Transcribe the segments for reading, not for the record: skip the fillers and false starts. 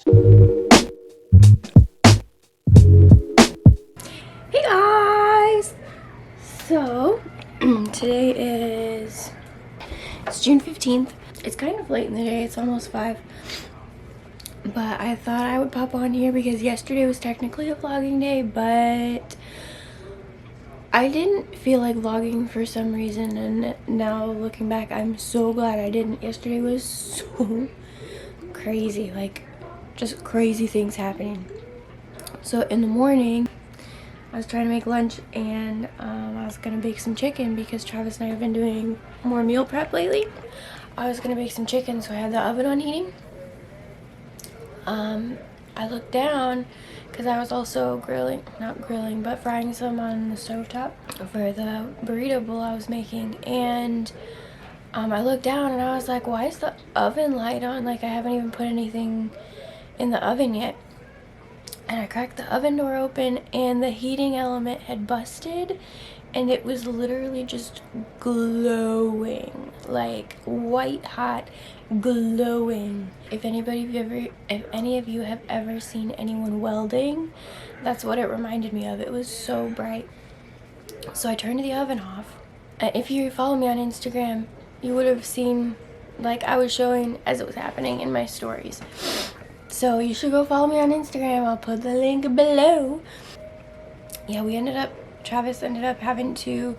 Hey guys! So, today it's June 15th. It's kind of late in the day, it's almost 5. But I thought I would pop on here because yesterday was technically a vlogging day, but I didn't feel like vlogging for some reason, and now looking back, I'm so glad I didn't. Yesterday was so crazy, like just crazy things happening. So in the morning, I was trying to make lunch, and I was gonna bake some chicken because Travis and I have been doing more meal prep lately. I was gonna bake some chicken, so I had the oven on heating. I looked down because I was also but frying some on the stovetop for the burrito bowl I was making, and I looked down and I was like, why is the oven light on? Like, I haven't even put anything in the oven yet. And I cracked the oven door open, and the heating element had busted, and it was literally just glowing, like white hot, glowing. If any of you have ever seen anyone welding, that's what it reminded me of. It was so bright. So I turned the oven off. If you follow me on Instagram, you would have seen, like, I was showing as it was happening in my stories. So you should go follow me on Instagram. I'll put the link below. Yeah, Travis ended up having to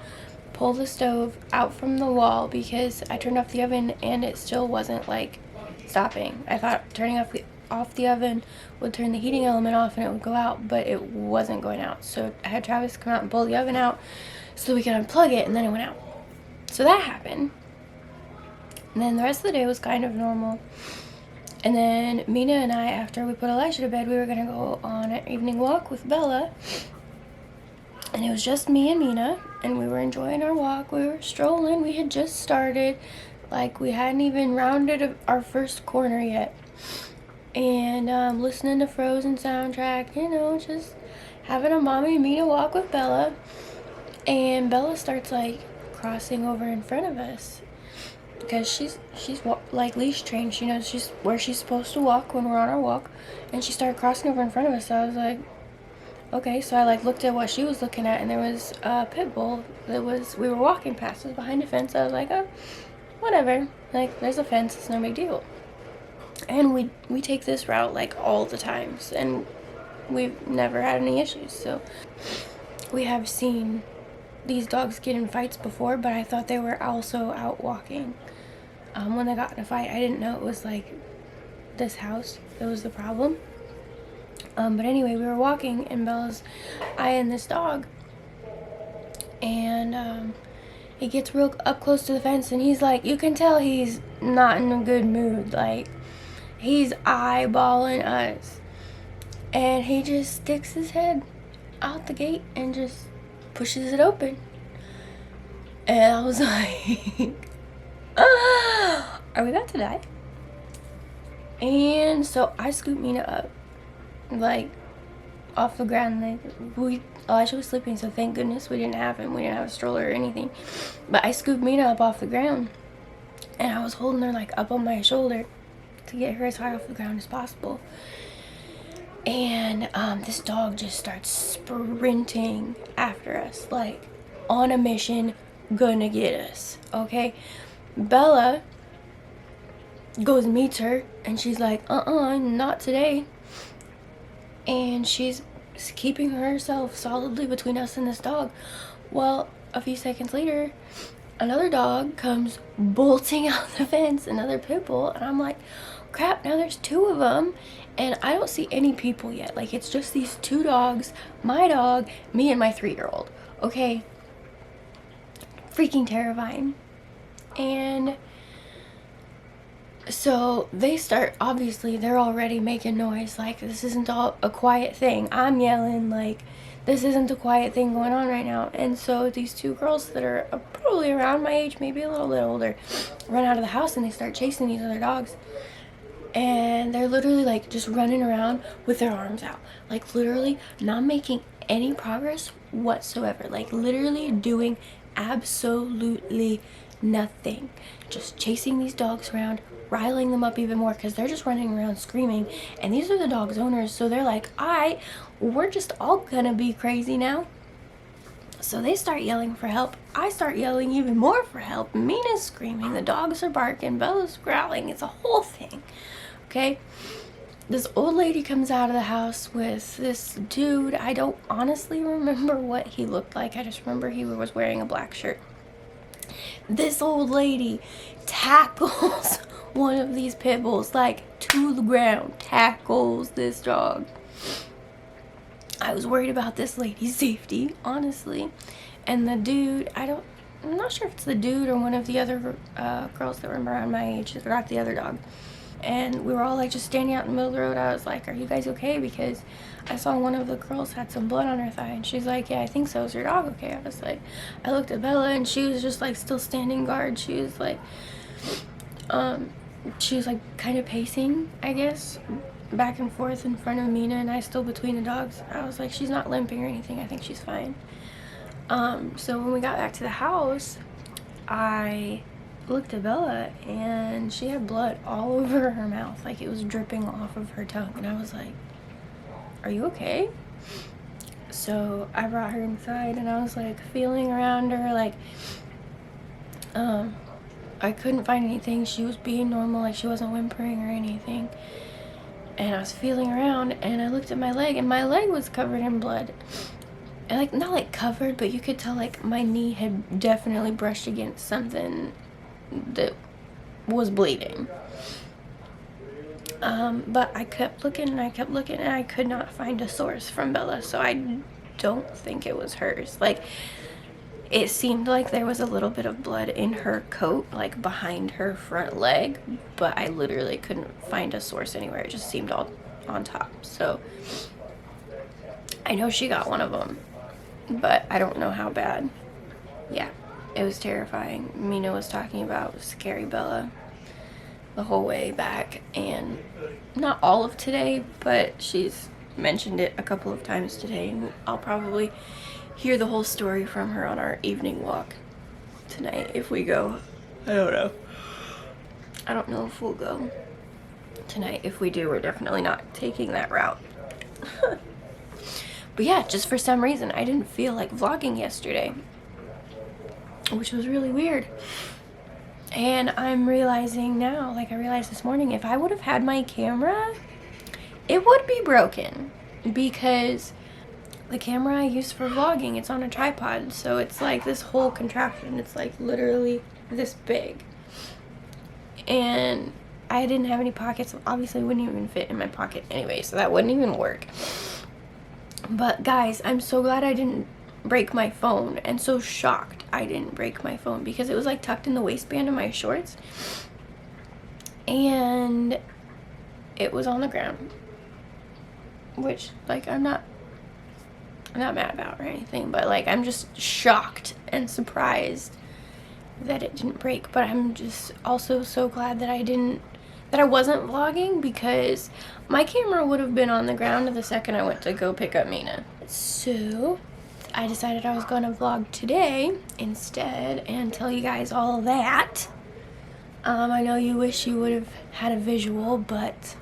pull the stove out from the wall because I turned off the oven and it still wasn't, like, stopping. I thought turning off the oven would turn the heating element off and it would go out, but it wasn't going out. So I had Travis come out and pull the oven out so we could unplug it, and then it went out. So that happened. And then the rest of the day was kind of normal. And then Mina and I, after we put Elijah to bed, we were going to go on an evening walk with Bella. And it was just me and Mina, and we were enjoying our walk. We were strolling. We had just started. Like, we hadn't even rounded our first corner yet. And listening to Frozen soundtrack, just having a mommy and Mina walk with Bella. And Bella starts, like, crossing over in front of us. Because she's like leash trained. She knows where she's supposed to walk when we're on our walk. And she started crossing over in front of us. So I was like, okay. So I, like, looked at what she was looking at, and there was a Pitbull we were walking past. It was behind a fence. I was like, oh, whatever. Like, there's a fence. It's no big deal. And we take this route, like, all the times. And we've never had any issues. So we have seen these dogs get in fights before, but I thought they were also out walking. When they got in a fight, I didn't know it was, like, this house that was the problem. But anyway, we were walking, and Bella's eyeing this dog, and he gets real up close to the fence, and he's like, you can tell he's not in a good mood. Like, he's eyeballing us, and he just sticks his head out the gate and just pushes it open. And I was like, are we about to die? And so I scooped Mina up, like, off the ground. Like, Elijah was sleeping, so thank goodness we didn't have him. We didn't have a stroller or anything. But I scooped Mina up off the ground, and I was holding her, like, up on my shoulder to get her as high off the ground as possible. And this dog just starts sprinting after us, like, on a mission, gonna get us, okay? Bella goes and meets her, and she's like, not today. And she's keeping herself solidly between us and this dog. Well, a few seconds later, another dog comes bolting out the fence, another Pitbull, and I'm like, crap, now there's 2 of them, and I don't see any people yet. Like, it's just these 2 dogs, my dog, me, and my 3-year-old, okay? Freaking terrifying. And so they start, obviously, they're already making noise. Like, this isn't all a quiet thing. I'm yelling, like, this isn't a quiet thing going on right now. And so these 2 girls that are probably around my age, maybe a little bit older, run out of the house, and they start chasing these other dogs. And they're literally, like, just running around with their arms out. Like, literally not making any progress whatsoever. Like, literally doing absolutely Nothing. Just chasing these dogs around, riling them up even more because they're just running around screaming. And these are the dog's owners, so they're like, alright, we're just all gonna be crazy now. So they start yelling for help. I start yelling even more for help. Mina's screaming, the dogs are barking, Bella's growling. It's a whole thing. Okay? This old lady comes out of the house with this dude. I don't honestly remember what he looked like. I just remember he was wearing a black shirt. This old lady tackles one of these pit bulls, like, to the ground. Tackles this dog. I was worried about this lady's safety, honestly. And the dude, I'm not sure if it's the dude or one of the other girls that were around my age that got the other dog. And we were all like just standing out in the middle of the road. I was like, are you guys okay? Because I saw one of the girls had some blood on her thigh. And she's like, yeah, I think so. Is your dog okay? I was like, I looked at Bella and she was just like still standing guard. She was like kind of pacing, I guess, back and forth in front of Mina and I still between the dogs. I was like, she's not limping or anything. I think she's fine. So when we got back to the house, I looked at Bella and she had blood all over her mouth, like it was dripping off of her tongue, and I was like, are you okay? So I brought her inside and I was like feeling around her, like I couldn't find anything. She was being normal, like she wasn't whimpering or anything, and I was feeling around and I looked at my leg and my leg was covered in blood. And like, not like covered, but you could tell like my knee had definitely brushed against something that was bleeding. But I kept looking and I kept looking and I could not find a source from Bella, so I don't think it was hers. Like, it seemed like there was a little bit of blood in her coat, like behind her front leg, but I literally couldn't find a source anywhere. It just seemed all on top. So I know she got one of them, but I don't know how bad. Yeah, it was terrifying. Mina was talking about scary Bella the whole way back, and not all of today, but she's mentioned it a couple of times today, and I'll probably hear the whole story from her on our evening walk tonight if we go. I don't know. I don't know if we'll go tonight. If we do, we're definitely not taking that route. But yeah, just for some reason I didn't feel like vlogging yesterday, which was really weird. And I'm realizing now, like I realized this morning, if I would have had my camera, it would be broken, because the camera I use for vlogging, it's on a tripod, so it's like this whole contraption. It's like literally this big, and I didn't have any pockets, so obviously it wouldn't even fit in my pocket anyway, so that wouldn't even work. But guys, I'm so glad I didn't break my phone, and so shocked I didn't break my phone, because it was like tucked in the waistband of my shorts and it was on the ground, which like I'm not mad about or anything, but like I'm just shocked and surprised that it didn't break. But I'm just also so glad that I wasn't vlogging, because my camera would have been on the ground the second I went to go pick up Mina. So I decided I was going to vlog today instead and tell you guys all that. I know you wish you would have had a visual, but